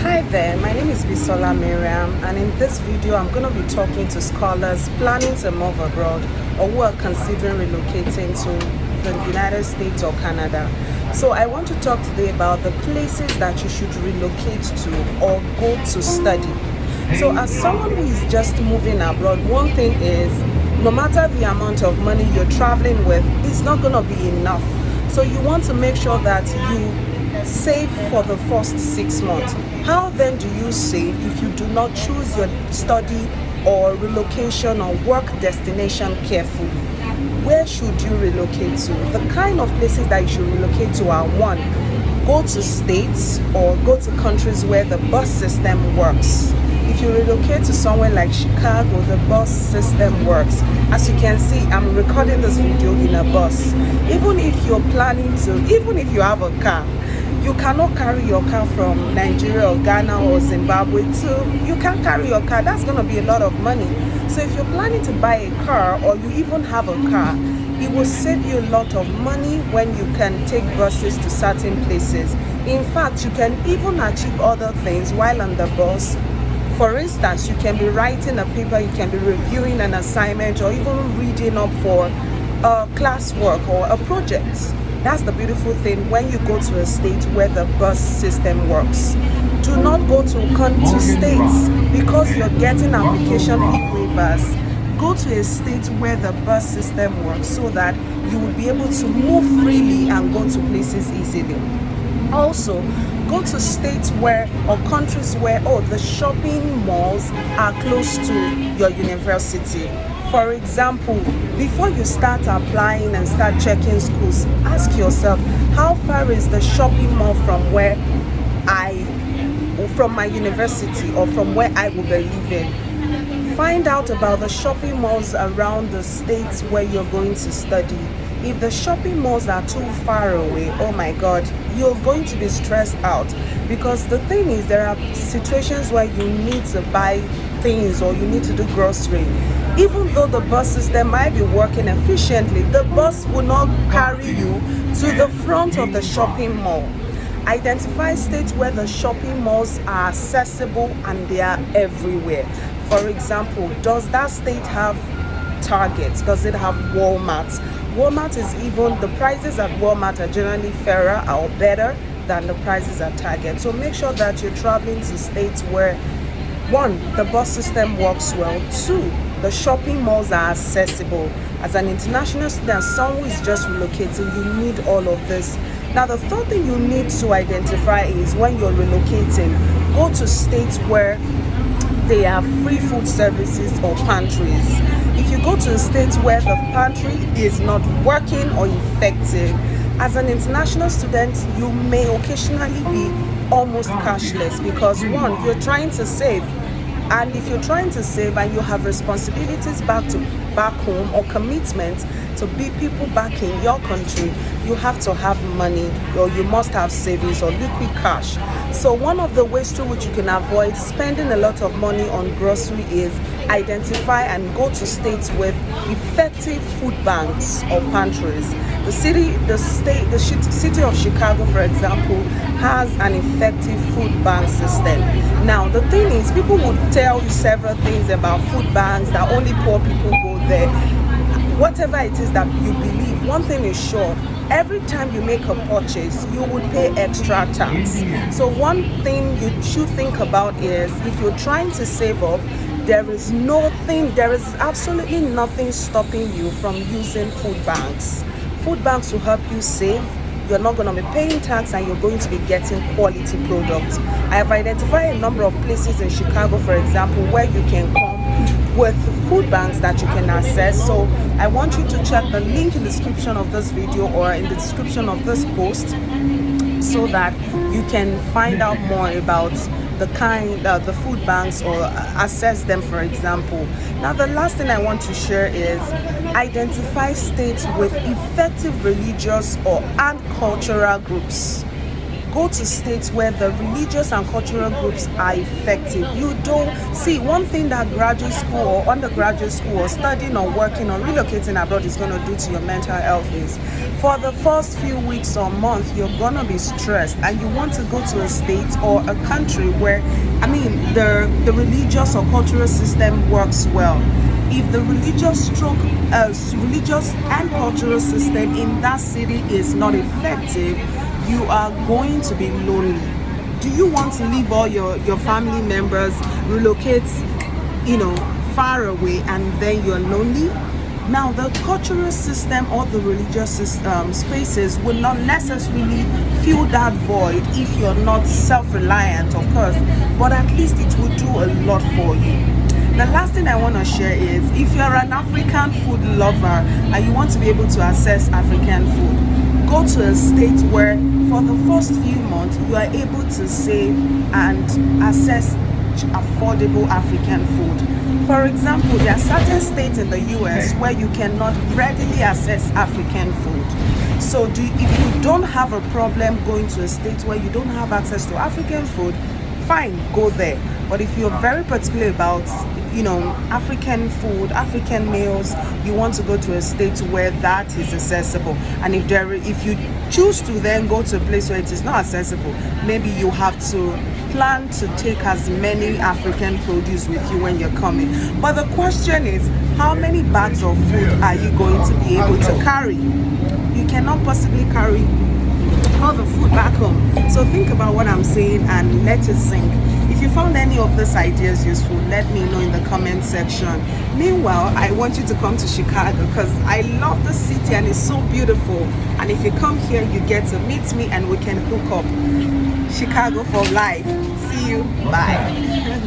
Hi there, my name is Bisola Miriam, and in this video I'm going to be talking to scholars planning to move abroad or who are considering relocating to the United States or Canada. So I want to talk today about the places that you should relocate to or go to study. So as someone who is just moving abroad, one thing is no matter the amount of money you're traveling with, it's not going to be enough. So you want to make sure that you save for the first 6 months. How then do you save if you do not choose your study or relocation or work destination carefully? Where should you relocate to? The kind of places that you should relocate to are: one, go to states or go to countries where the bus system works. If you relocate to somewhere like Chicago, the bus system works. As you can see, I'm recording this video in a bus. Even if you have a car, you cannot carry your car from Nigeria or Ghana or Zimbabwe you can't carry your car. That's going to be a lot of money. So if you're planning to buy a car or you even have a car, it will save you a lot of money when you can take buses to certain places. In fact, you can even achieve other things while on the bus. For instance, you can be writing a paper, you can be reviewing an assignment, or even reading up for classwork or a project. That's the beautiful thing when you go to a state where the bus system works. Do not go to states because you're getting application fee waivers. Go to a state where the bus system works so that you will be able to move freely and go to places easily. Also, go to states or countries where the shopping malls are close to your university. For example, before you start applying and start checking schools, ask yourself, how far is the shopping mall from my university or from where I will be living? Find out about the shopping malls around the states where you're going to study. If the shopping malls are too far away, oh my God, you're going to be stressed out, because the thing is, there are situations where you need to buy things or you need to do grocery. Even though the bus system might be working efficiently, the bus will not carry you to the front of the shopping mall. Identify states where the shopping malls are accessible and they are everywhere. For example, does that state have Target? Does it have Walmart? The prices at Walmart are generally fairer or better than the prices at Target. So make sure that you're traveling to states where, one, the bus system works well, two, the shopping malls are accessible. As an international student, someone who is just relocating, you need all of this. Now, the third thing you need to identify is when you're relocating, go to states where they have free food services or pantries. If you go to a state where the pantry is not working or effective, as an international student, you may occasionally be almost cashless because, one, you're trying to save. And if you're trying to save and you have responsibilities back home or commitment to be people back in your country, you have to have money, or you must have savings or liquid cash. So one of the ways through which you can avoid spending a lot of money on grocery is identify and go to states with effective food banks or pantries. The city of Chicago, for example, has an effective food bank system. Now, the thing is, people would tell you several things about food banks, that only poor people go there. Whatever it is that you believe, one thing is sure: every time you make a purchase, you would pay extra tax. So one thing you should think about is, if you're trying to save up, there is absolutely nothing stopping you from using food banks. Food banks will help you save. You're not going to be paying tax and you're going to be getting quality products. I have identified a number of places in Chicago, for example, where you can come with food banks that you can access. So I want you to check the link in the description of this video or in the description of this post so that you can find out more about the food banks or access them, for example. Now, the last thing I want to share is identify states with effective religious and cultural groups. Go to states where the religious and cultural groups are effective. You don't see one thing that graduate school or undergraduate school or studying or working or relocating abroad is going to do to your mental health is for the first few weeks or month you're going to be stressed, and you want to go to a state or a country where the religious or cultural system works well. If the religious and cultural system in that city is not effective, you are going to be lonely. Do you want to leave all your family members, relocate, far away, and then you're lonely? Now, the cultural system or the religious spaces will not necessarily fill that void if you're not self-reliant, of course, but at least it will do a lot for you. The last thing I want to share is, if you're an African food lover and you want to be able to access African food, go to a state where for the first few months you are able to save and access affordable African food. For example, there are certain states in the US where you cannot readily access African food. So if you don't have a problem going to a state where you don't have access to African food, fine, go there. But if you're very particular about African food, African meals, you want to go to a state where that is accessible. And if you choose to then go to a place where it is not accessible, maybe you have to plan to take as many African produce with you when you're coming. But the question is, how many bags of food are you going to be able to carry? You cannot possibly carry all the food back home. So think about what I'm saying and let it sink. If you found any of these ideas useful, let me know in the comment section. Meanwhile, I want you to come to Chicago because I love the city and it's so beautiful. And if you come here, you get to meet me and we can hook up. Chicago for life. See you. Bye.